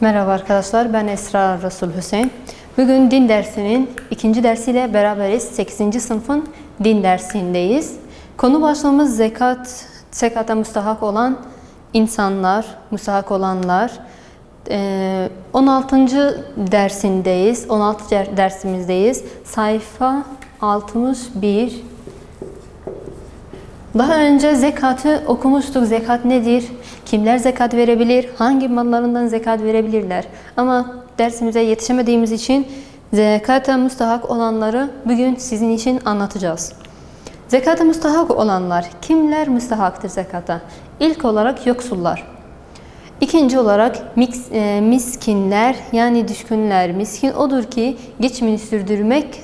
Merhaba arkadaşlar, ben Esra Resul Hüseyin. Bugün din dersinin ikinci dersiyle beraberiz. 8. sınıfın din dersindeyiz. Konu başlığımız zekat, zekata müstahak olan insanlar, müstahak olanlar. 16. dersindeyiz, 16. dersimizdeyiz. Sayfa 61. Daha önce zekatı okumuştuk. Zekat nedir? Kimler zekat verebilir? Hangi mallarından zekat verebilirler? Ama dersimize yetişemediğimiz için zekata müstahak olanları bugün sizin için anlatacağız. Zekata müstahak olanlar, kimler müstahaktır zekata? İlk olarak yoksullar. İkinci olarak miskinler, yani düşkünler. Miskin odur ki geçimini sürdürmek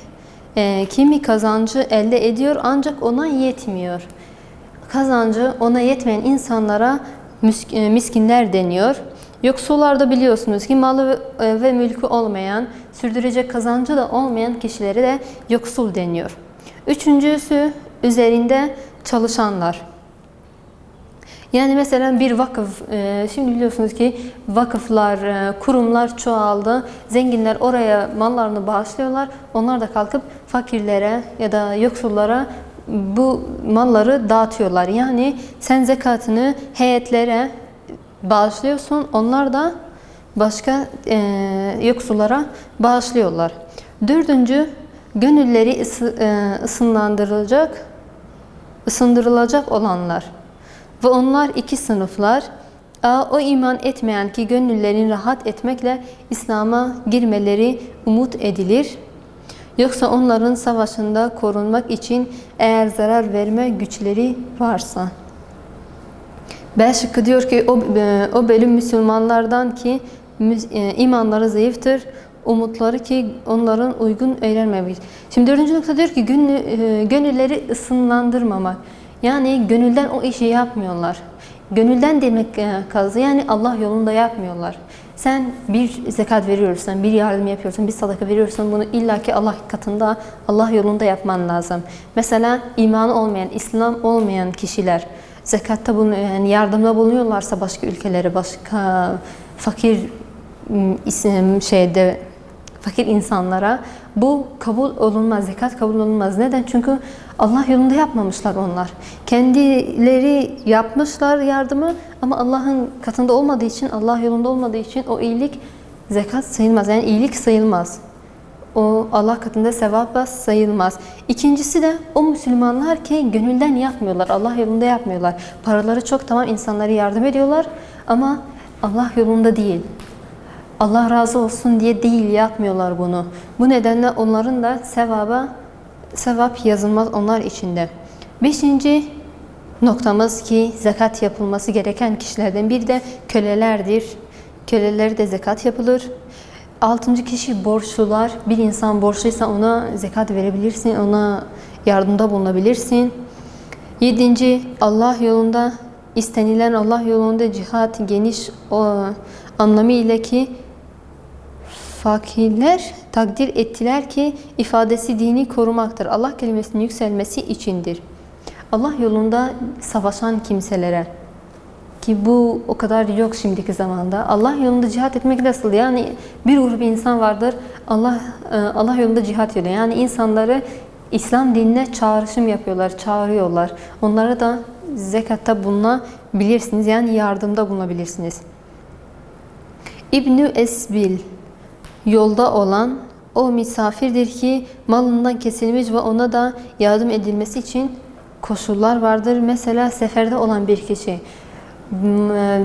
kimi kazancı elde ediyor ancak ona yetmiyor. Kazancı ona yetmeyen insanlara miskinler deniyor. Yoksullarda biliyorsunuz ki malı ve mülkü olmayan, sürdürecek kazancı da olmayan kişilere de yoksul deniyor. Üçüncüsü üzerinde çalışanlar. Yani mesela bir vakıf, şimdi biliyorsunuz ki vakıflar, kurumlar çoğaldı. Zenginler oraya mallarını bağışlıyorlar. Onlar da kalkıp fakirlere ya da yoksullara bu malları dağıtıyorlar. Yani sen zekatını heyetlere bağışlıyorsun. Onlar da başka yoksullara bağışlıyorlar. Dördüncü, gönülleri ısındırılacak olanlar. Ve onlar iki sınıflar. O iman etmeyen ki gönüllerin rahat etmekle İslam'a girmeleri umut edilir. Yoksa onların savaşında korunmak için eğer zarar verme güçleri varsa. B şıkkı diyor ki o bölüm Müslümanlardan ki imanları zayıftır. Umutları ki onların uygun eğlenmemiş. Şimdi dördüncü nokta diyor ki gönülleri ısınlandırmamak. Yani gönülden o işi yapmıyorlar. Gönülden demek kazı, yani Allah yolunda yapmıyorlar. Sen bir zekat veriyorsan, bir yardım yapıyorsan, bir sadaka veriyorsan bunu illaki Allah katında, Allah yolunda yapman lazım. Mesela imanı olmayan, İslam olmayan kişiler zekatta yani yardımda bulunuyorlarsa başka ülkelere, başka fakir fakir insanlara bu kabul olunmaz, zekat kabul olunmaz. Neden? Çünkü Allah yolunda yapmamışlar onlar. Kendileri yapmışlar yardımı ama Allah'ın katında olmadığı için, Allah yolunda olmadığı için o iyilik zekat sayılmaz. Yani iyilik sayılmaz. O Allah katında sevap sayılmaz. İkincisi de o Müslümanlar ki gönülden yapmıyorlar, Allah yolunda yapmıyorlar. Paraları çok, tamam, insanlara yardım ediyorlar ama Allah yolunda değil. Allah razı olsun diye değil yapmıyorlar bunu. Bu nedenle onların da sevap yazılmaz onlar içinde. Beşinci noktamız ki zekat yapılması gereken kişilerden biri de kölelerdir. Kölelere de zekat yapılır. Altıncı kişi borçlular. Bir insan borçluysa ona zekat verebilirsin, ona yardımda bulunabilirsin. Yedinci, Allah yolunda istenilen, Allah yolunda cihat geniş anlamıyla ki fakirler takdir ettiler ki ifadesi dini korumaktır. Allah kelimesinin yükselmesi içindir. Allah yolunda savaşan kimselere, ki bu o kadar yok şimdiki zamanda. Allah yolunda cihat etmek nasıl? Yani bir grup insan vardır, Allah yolunda cihat ediyor. Yani insanları İslam dinine çağrışım yapıyorlar, çağırıyorlar. Onlara da zekatta bulunabilirsiniz, yani yardımda bulunabilirsiniz. İbn-i Esbil, yolda olan o misafirdir ki malından kesilmiş ve ona da yardım edilmesi için koşullar vardır. Mesela seferde olan bir kişi,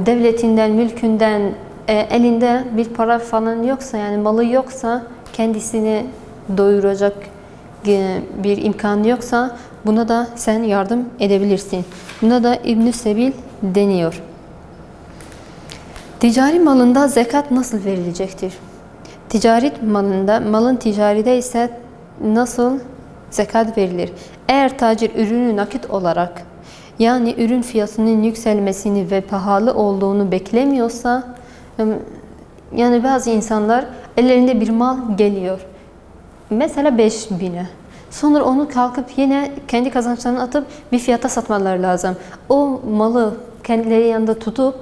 devletinden, mülkünden, elinde bir para falan yoksa, yani malı yoksa, kendisini doyuracak bir imkanı yoksa buna da sen yardım edebilirsin. Buna da İbn-i Sebil deniyor. Ticari malında zekat nasıl verilecektir? Ticaret malında, malın ticaride ise nasıl zekat verilir? Eğer tacir ürünü nakit olarak, yani ürün fiyatının yükselmesini ve pahalı olduğunu beklemiyorsa, yani bazı insanlar ellerinde bir mal geliyor. Mesela 5.000'e. Sonra onu kalkıp yine kendi kazançlarını atıp bir fiyata satmaları lazım. O malı kendileri yanında tutup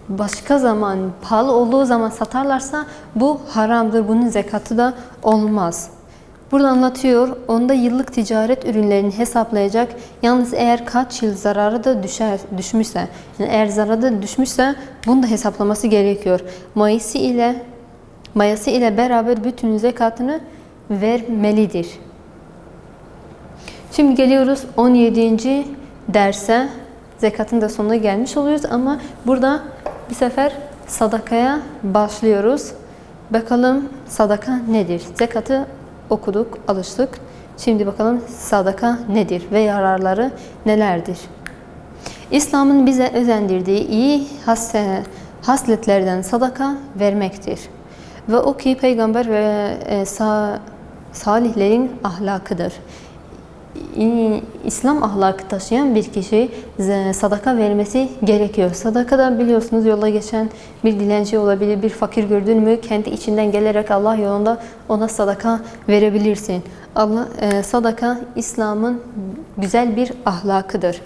başka zaman, pahalı olduğu zaman satarlarsa bu haramdır. Bunun zekatı da olmaz. Burada anlatıyor, onda yıllık ticaret ürünlerini hesaplayacak. Yalnız eğer kaç yıl zararı da düşmüşse, yani eğer zararı da düşmüşse bunu da hesaplaması gerekiyor. Mayası ile beraber bütün zekatını vermelidir. Şimdi geliyoruz 17. derse. Zekatın da sonuna gelmiş oluyoruz ama burada bir sefer sadakaya başlıyoruz. Bakalım sadaka nedir? Zekatı okuduk, alıştık. Şimdi bakalım sadaka nedir ve yararları nelerdir? İslam'ın bize özendirdiği iyi hasletlerden sadaka vermektir. Ve o ki peygamber ve salihlerin ahlakıdır. İslam ahlakı taşıyan bir kişi sadaka vermesi gerekiyor. Sadaka da biliyorsunuz yola geçen bir dilenci olabilir, bir fakir gördün mü kendi içinden gelerek Allah yolunda ona sadaka verebilirsin. Sadaka İslam'ın güzel bir ahlakıdır.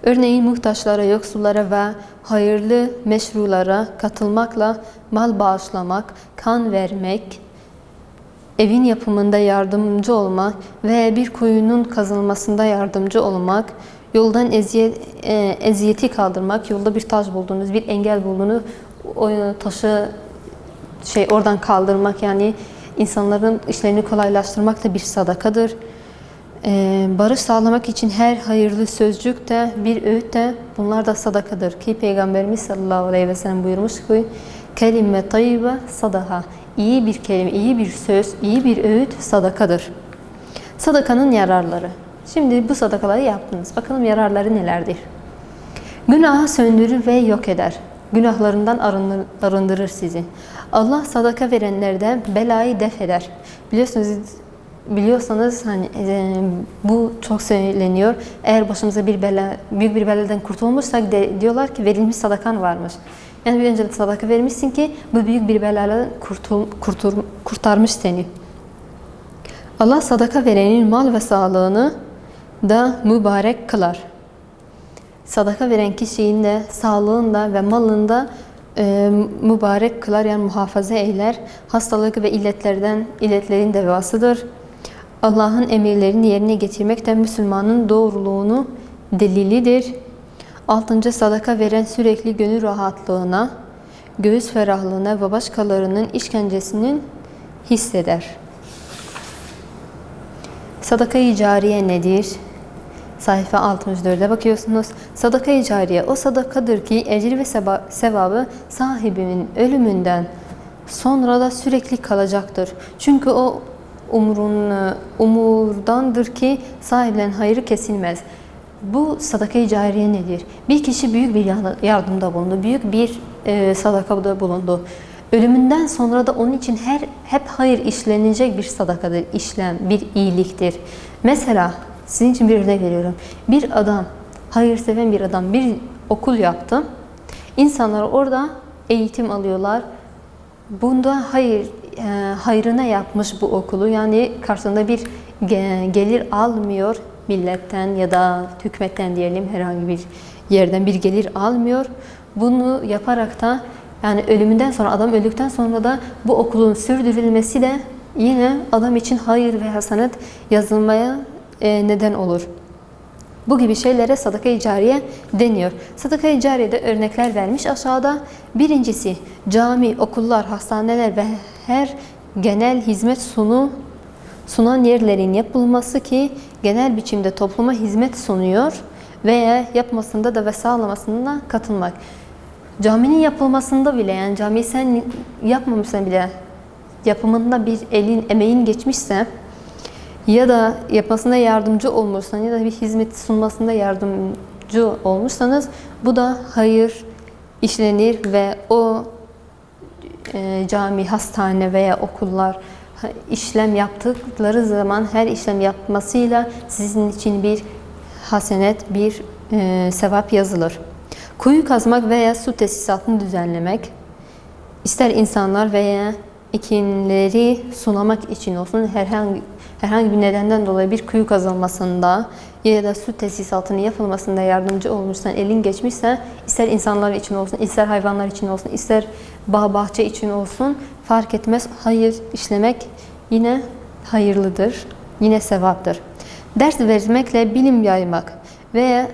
Örneğin muhtaçlara, yoksullara ve hayırlı meşrulara katılmakla mal bağışlamak, kan vermek, evin yapımında yardımcı olmak ve bir kuyunun kazılmasında yardımcı olmak, yoldan eziyeti kaldırmak, yolda bir taş buldunuz, bir engel buldunuz, o taşı oradan kaldırmak, yani insanların işlerini kolaylaştırmak da bir sadakadır. Barış sağlamak için her hayırlı sözcük de bir öğüt de bunlar da sadakadır ki Peygamberimiz sallallahu aleyhi ve sellem buyurmuş ki kelime tayyibe sadaka. İyi bir kelime, iyi bir söz, iyi bir öğüt sadakadır. Sadakanın yararları. Şimdi bu sadakaları yaptınız. Bakalım yararları nelerdir? Günahı söndürür ve yok eder. Günahlarından arındırır sizi. Allah sadaka verenlerden belayı def eder. Biliyorsanız hani bu çok söyleniyor. Eğer başımıza bir bela, büyük bir beladan kurtulmuşsak diyorlar ki verilmiş sadakan varmış. Yani bir önce de sadaka vermişsin ki bu büyük bir beladan kurtarmış seni. Allah sadaka verenin mal ve sağlığını da mübarek kılar. Sadaka veren kişinin de sağlığında ve malında mübarek kılar, yani muhafaza eyler. Hastalık ve illetlerin devasıdır. Allah'ın emirlerini yerine getirmek de Müslümanın doğruluğunu delilidir. 6. Sadaka veren sürekli gönül rahatlığına, göğüs ferahlığına ve başkalarının işkencesinin hisseder. Sadaka-i cariye nedir? Sayfa 64'e bakıyorsunuz. Sadaka-i cariye o sadakadır ki ecri ve sevabı sahibinin ölümünden sonra da sürekli kalacaktır. Çünkü o umurdandır ki sahibinin hayrı kesilmez. Bu sadaka-i cariye nedir? Bir kişi büyük bir yardımda bulundu, büyük bir sadakada bulundu. Ölümünden sonra da onun için hep hayır işlenecek bir sadakadır, bir iyiliktir. Mesela sizin için bir örnek veriyorum. Bir adam, hayırseven bir adam bir okul yaptı. İnsanlar orada eğitim alıyorlar. Bunda hayrına yapmış bu okulu. Yani karşılığında bir gelir almıyor milletten ya da hükümetten diyelim, herhangi bir yerden bir gelir almıyor. Bunu yaparak da yani ölümünden sonra, adam öldükten sonra da bu okulun sürdürülmesi de yine adam için hayır ve hasenet yazılmaya neden olur. Bu gibi şeylere sadaka-i cariye deniyor. Sadaka-i cariyede örnekler vermiş aşağıda. Birincisi cami, okullar, hastaneler ve her genel hizmet sunan yerlerin yapılması ki genel biçimde topluma hizmet sunuyor veya yapmasında da ve sağlamasında katılmak. Caminin yapılmasında bile, yani camiyi sen yapmamışsan bile yapımında bir emeğin geçmişse ya da yapmasında yardımcı olmuşsan ya da bir hizmet sunmasında yardımcı olmuşsanız bu da hayır işlenir ve o cami, hastane veya okullar işlem yaptıkları zaman her işlem yapmasıyla sizin için bir hasenet, bir sevap yazılır. Kuyu kazmak veya su tesisatını düzenlemek, ister insanlar veya ekinleri sulamak için olsun, herhangi herhangi bir nedenden dolayı bir kuyu kazılmasında ya da su tesisatının yapılmasında yardımcı olmuşsan, elin geçmişse, ister insanlar için olsun, ister hayvanlar için olsun, ister bağ bahçe için olsun, fark etmez, hayır işlemek yine hayırlıdır, yine sevaptır. Ders vermekle bilim yaymak veya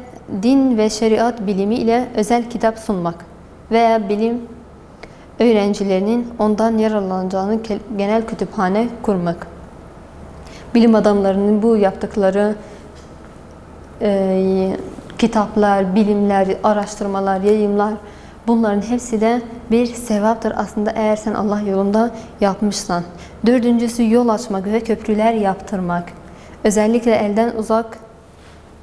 din ve şeriat bilimi ile özel kitap sunmak veya bilim öğrencilerinin ondan yararlanacağını genel kütüphane kurmak. Bilim adamlarının bu yaptıkları kitaplar, bilimler, araştırmalar, yayımlar, bunların hepsi de bir sevaptır aslında eğer sen Allah yolunda yapmışsan. Dördüncüsü yol açmak ve köprüler yaptırmak. Özellikle elden uzak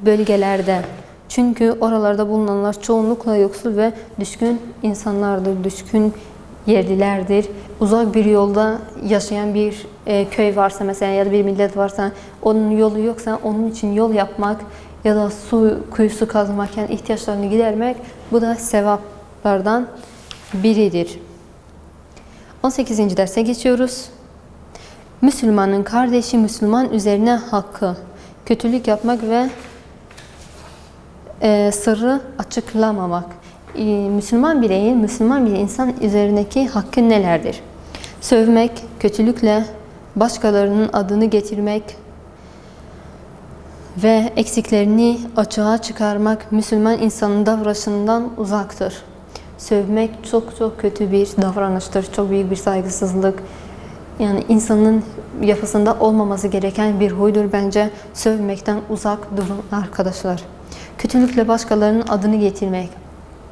bölgelerde. Çünkü oralarda bulunanlar çoğunlukla yoksul ve düşkün insanlardır, düşkün yerlilerdir. Uzak bir yolda yaşayan bir köy varsa mesela ya da bir millet varsa, onun yolu yoksa onun için yol yapmak ya da su kuyusu kazmak, yani ihtiyaçlarını gidermek, bu da sevaplardan biridir. 18. derse geçiyoruz. Müslümanın kardeşi Müslüman üzerine hakkı, kötülük yapmak ve sırrı açıklamamak. Müslüman bireyin, Müslüman bir insan üzerindeki hakkı nelerdir? Sövmek, kötülükle başkalarının adını getirmek ve eksiklerini açığa çıkarmak Müslüman insanın davranışından uzaktır. Sövmek çok kötü bir davranıştır, çok büyük bir saygısızlık. Yani insanın yapısında olmaması gereken bir huydur bence. Sövmekten uzak durun arkadaşlar. Kötülükle başkalarının adını getirmek,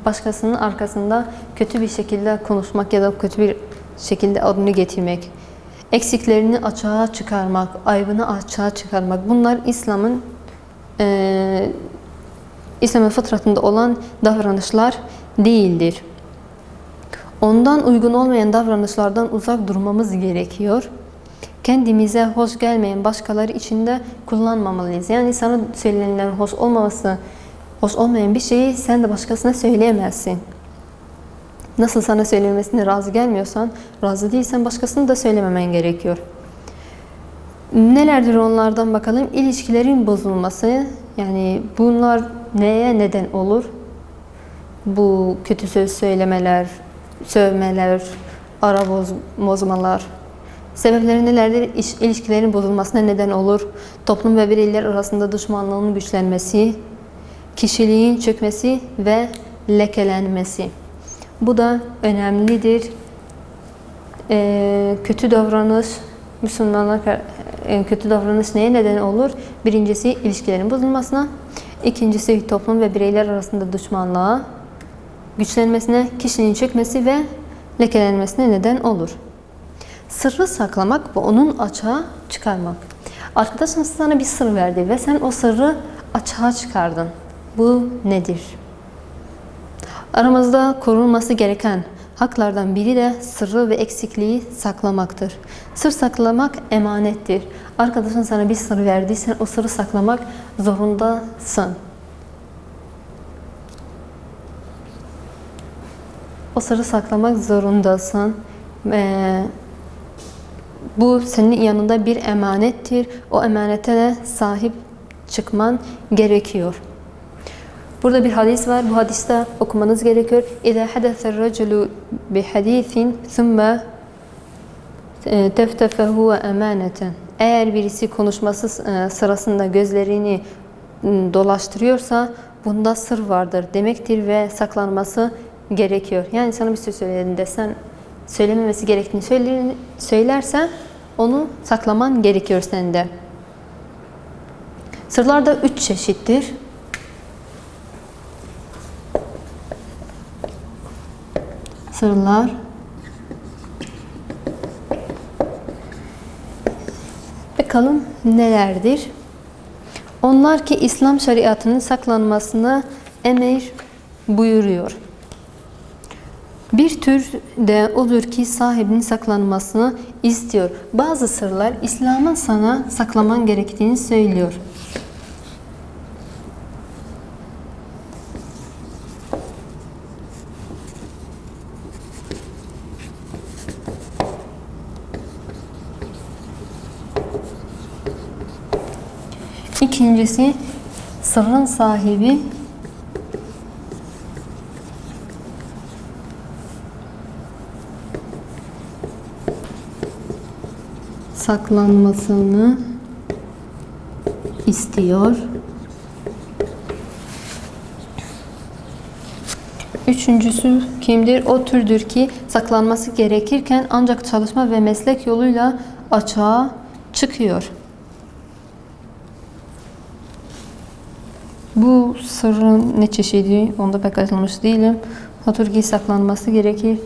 başkasının arkasında kötü bir şekilde konuşmak ya da kötü bir şekilde adını getirmek, eksiklerini açığa çıkarmak, aybını açığa çıkarmak, bunlar İslam'ın fıtratında olan davranışlar değildir. Ondan uygun olmayan davranışlardan uzak durmamız gerekiyor. Kendimize hoş gelmeyen başkaları için de kullanmamalıyız. Yani sana söylenenlerin hoş olmayan bir şeyi sen de başkasına söyleyemezsin. Nasıl sana söylenmesine razı gelmiyorsan, razı değilsen başkasını da söylememen gerekiyor. Nelerdir onlardan bakalım? İlişkilerin bozulması, yani bunlar neye neden olur? Bu kötü söz söylemeler, sövmeler, ara bozmalar. Sebepleri nelerdir? İlişkilerin bozulmasına neden olur. Toplum ve bireyler arasında düşmanlığın güçlenmesi, kişiliğin çökmesi ve lekelenmesi. Bu da önemlidir. Kötü davranış, Müslümanlar kötü davranış neye neden olur? Birincisi ilişkilerin bozulmasına, ikincisi toplum ve bireyler arasında düşmanlığa güçlenmesine, kişiliğin çökmesi ve lekelenmesine neden olur. Sırrı saklamak ve onun açığa çıkarmak. Arkadaşın sana bir sır verdi ve sen o sırrı açığa çıkardın. Bu nedir? Aramızda korunması gereken haklardan biri de sırrı ve eksikliği saklamaktır. Sır saklamak emanettir. Arkadaşın sana bir sır verdiysen o sırrı saklamak zorundasın. O sırrı saklamak zorundasın. Bu senin yanında bir emanettir. O emanete de sahip çıkman gerekiyor. Burada bir hadis var. Bu hadiste okumanız gerekiyor. İza hadasa er-raculu bi hadisin thumma teftefehu emaneten. Eğer birisi konuşması sırasında gözlerini dolaştırıyorsa bunda sır vardır demektir ve saklanması gerekiyor. Yani sana bir şey söylediğinde sen söylememesi gerektiğini söylersen onu saklaman gerekiyor sende. Sırlar da 3 çeşittir. Sırlar bakalım nelerdir? Onlar ki İslam şeriatının saklanmasına emir buyuruyor. Bir tür de odur ki sahibinin saklanmasını istiyor. Bazı sırlar İslam'ın sana saklaman gerektiğini söylüyor. İkincisi, sırrın sahibi saklanmasını istiyor. Üçüncüsü kimdir? O türdür ki saklanması gerekirken ancak çalışma ve meslek yoluyla açığa çıkıyor. Bu sırrın ne çeşidi? Onda pek ayrılmış değilim. O tür ki saklanması gerekir.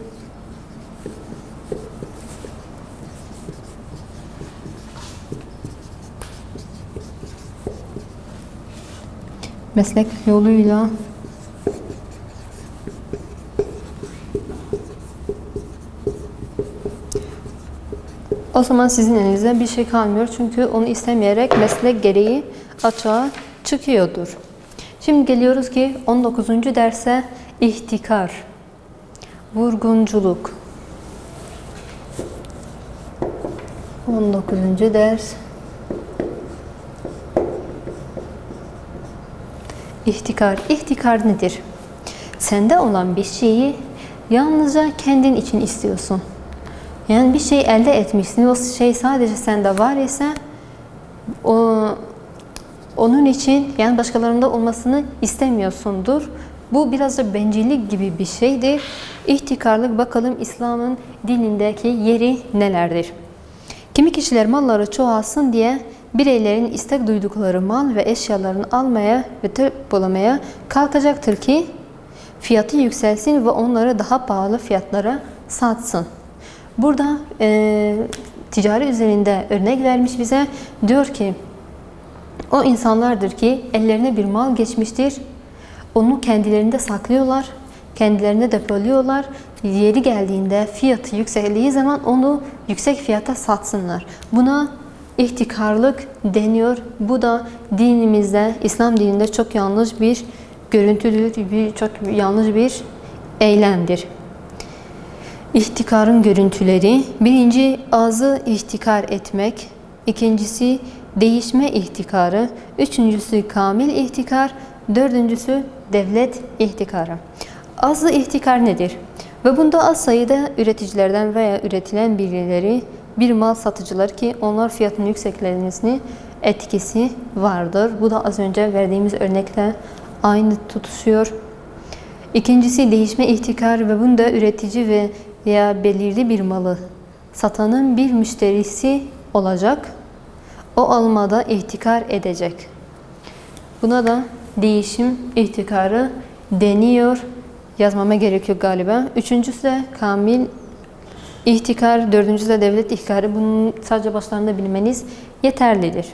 Meslek yoluyla o zaman sizin elinizde bir şey kalmıyor. Çünkü onu istemeyerek meslek gereği açığa çıkıyordur. Şimdi geliyoruz ki 19. derse ihtikar, vurgunculuk. 19. ders İhtikar. İhtikar nedir? Sende olan bir şeyi yalnızca kendin için istiyorsun. Yani bir şey elde etmişsin. O şey sadece sende var ise onun için yani başkalarında olmasını istemiyorsundur. Bu biraz da bencillik gibi bir şeydir. İhtikarlık bakalım İslam'ın dinindeki yeri nelerdir? Kimi kişiler malları çoğalsın diye bireylerin istek duydukları mal ve eşyalarını almaya ve depolamaya kalkacaktır ki fiyatı yükselsin ve onları daha pahalı fiyatlara satsın. Burada ticari üzerinde örnek vermiş bize. Diyor ki o insanlardır ki ellerine bir mal geçmiştir. Onu kendilerinde saklıyorlar. Kendilerine depoluyorlar. Yeri geldiğinde fiyatı yükseldiği zaman onu yüksek fiyata satsınlar. Buna ihtikarlık deniyor. Bu da dinimizde, İslam dininde çok yanlış bir görüntüdür, çok yanlış bir eylemdir. İhtikarın görüntüleri: birinci, azı ihtikar etmek. İkincisi, değişme ihtikarı. Üçüncüsü, kamil ihtikar. Dördüncüsü, devlet ihtikarı. Azı ihtikar nedir? Ve bunda az sayıda üreticilerden veya üretilen birileri bir mal satıcılar ki onlar fiyatın yükseklenmesini etkisi vardır. Bu da az önce verdiğimiz örnekle aynı tutuşuyor. İkincisi değişme ihtikar ve bunda üretici veya belirli bir malı satanın bir müşterisi olacak. O almada ihtikar edecek. Buna da değişim ihtikarı deniyor. Yazmama gerekiyor galiba. Üçüncüsü de kamil ihtikar, dördüncüsü de devlet ihtikarı. Bunun sadece başlarında bilmeniz yeterlidir.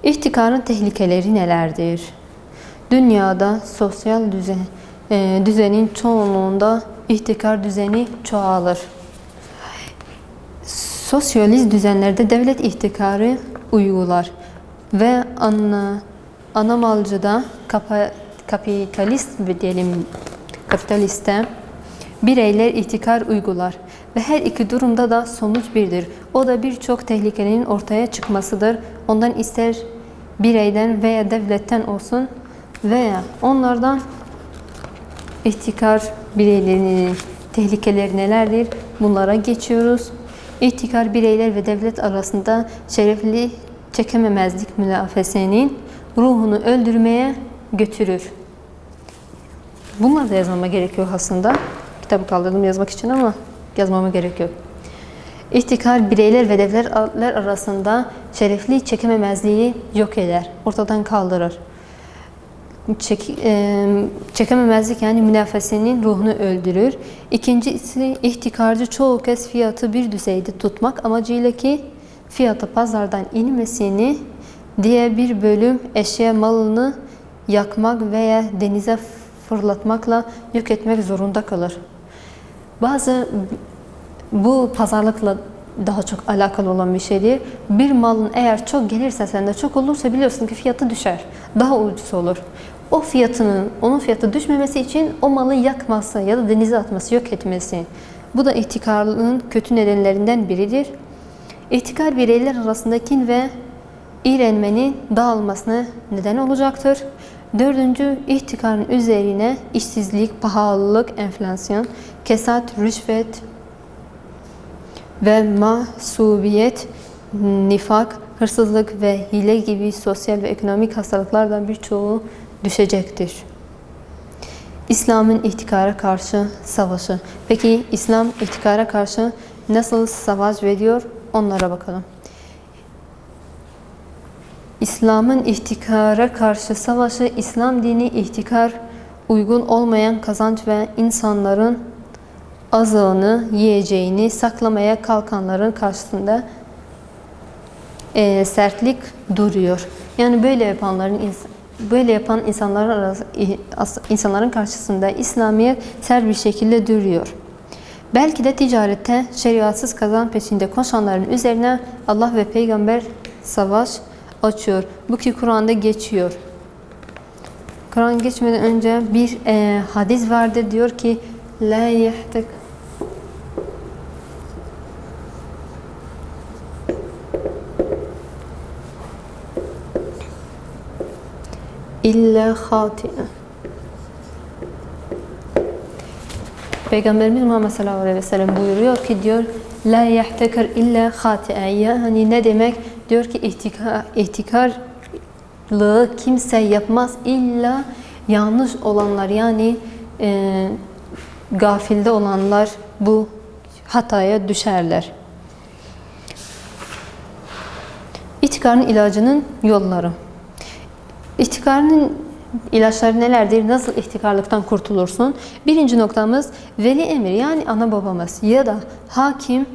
İhtikarın tehlikeleri nelerdir? Dünyada sosyal düzenin çoğunluğunda ihtikar düzeni çoğalır. Sosyalist düzenlerde devlet ihtikarı uygular ve anamalcıda kapitaliste bireyler ihtikar uygular ve her iki durumda da sonuç birdir. O da birçok tehlikenin ortaya çıkmasıdır. Ondan ister bireyden veya devletten olsun veya onlardan ihtikar bireylerinin tehlikeleri nelerdir? Bunlara geçiyoruz. İhtikar bireyler ve devlet arasında şerefli çekememezlik münafesenin ruhunu öldürmeye götürür. Bunları da yazmama gerekiyor aslında. Kitabı kaldırdım yazmak için ama yazmama gerekiyor. İhtikar bireyler ve devletler arasında şerefli çekememezliği yok eder, ortadan kaldırır. Çekememezlik yani münafesenin ruhunu öldürür. İkincisi, ihtikarcı çoğu kez fiyatı bir düzeyde tutmak amacıyla ki fiyatı pazardan inmesini diye bir bölüm eşya malını yakmak veya denize fırlatmakla yok etmek zorunda kalır. Bu pazarlıkla daha çok alakalı olan bir şeydir. Bir malın eğer çok gelirse, sende çok olursa biliyorsun ki fiyatı düşer. Daha ucuz olur. Onun fiyatı düşmemesi için o malı yakması ya da denize atması, yok etmesi. Bu da ihtikarlığın kötü nedenlerinden biridir. İhtikar bireyler arasında kin ve iğrenmenin dağılmasına neden olacaktır. Dördüncü, ihtikarın üzerine işsizlik, pahalılık, enflasyon, kesat, rüşvet ve mahsubiyet, nifak, hırsızlık ve hile gibi sosyal ve ekonomik hastalıklardan birçoğu düşecektir. İslam'ın ihtikara karşı savaşı. Peki İslam ihtikara karşı nasıl savaş veriyor? Onlara bakalım. İslam'ın ihtikara karşı savaşı, İslam dini ihtikar, uygun olmayan kazanç ve insanların azığını, yiyeceğini saklamaya kalkanların karşısında sertlik duruyor. Yani böyle yapan insanların karşısında İslamiyet sert bir şekilde duruyor. Belki de ticarette şeriatsız kazanç peşinde koşanların üzerine Allah ve Peygamber savaş açıyor. Bu ki Kur'an'da geçiyor. Kur'an geçmeden önce bir hadis vardır, diyor ki la yahtek illa hati'e. Peygamberimiz Muhammed sallallahu aleyhi ve sellem buyuruyor ki, diyor la yahtekir illa hati'e. Yani ne demek? Diyor ki ihtikarlığı kimse yapmaz illa yanlış olanlar, yani gafilde olanlar bu hataya düşerler. İhtikarın ilacının yolları. İhtikarın ilaçları nelerdir? Nasıl ihtikarlıktan kurtulursun? Birinci noktamız veli emir, yani ana babamız ya da hakim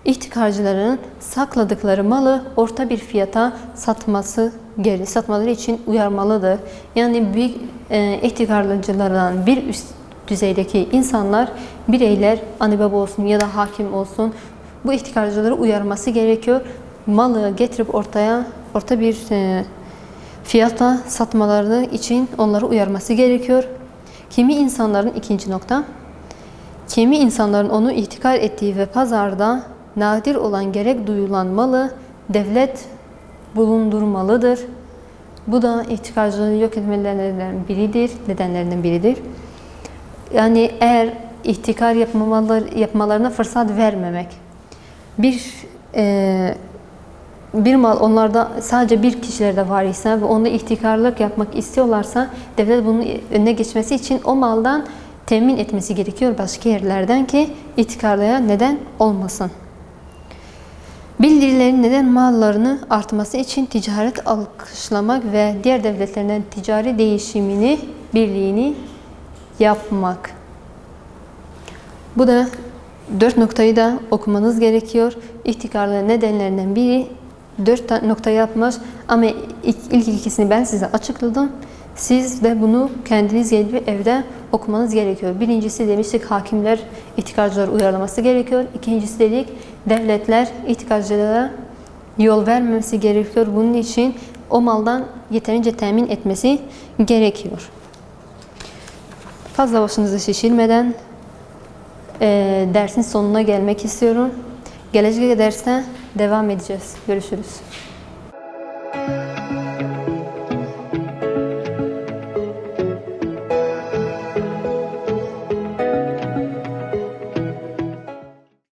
ihtikarcıların sakladıkları malı orta bir fiyata satmaları için uyarmalıdır. Yani büyük ihtikarcılardan bir üst düzeydeki insanlar, bireyler, anne baba olsun ya da hakim olsun, bu ihtikarcıları uyarması gerekiyor. Malı getirip orta bir fiyata satmaları için onları uyarması gerekiyor. İkinci nokta, kimi insanların onu ihtikar ettiği ve pazarda nadir olan, gerek duyulan malı devlet bulundurmalıdır. Bu da ihtikarcılığı yok nedenlerinden biridir. Yani eğer ihtikar yapmalarına fırsat vermemek. Bir mal onlarda sadece bir kişilerde var ise ve onda ihtikarlık yapmak istiyorlarsa, devlet bunun önüne geçmesi için o maldan temin etmesi gerekiyor başka yerlerden ki ihtikarlığa neden olmasın. Bildirilerin neden mallarını artması için ticaret alkışlamak ve diğer devletlerden ticari değişimini, birliğini yapmak. Bu da 4 noktayı da okumanız gerekiyor. İhtikarlığın nedenlerinden biri 4 nokta yapmış ama ilk ikisini ben size açıkladım. Siz de bunu kendiniz gelip evde okumanız gerekiyor. Birincisi demiştik, hakimler ihtikarcıları uyarlaması gerekiyor. İkincisi dedik, devletler ihtikarcılara yol vermemesi gerekiyor. Bunun için o maldan yeterince temin etmesi gerekiyor. Fazla başınızı şişirmeden dersin sonuna gelmek istiyorum. Gelecek derste devam edeceğiz. Görüşürüz.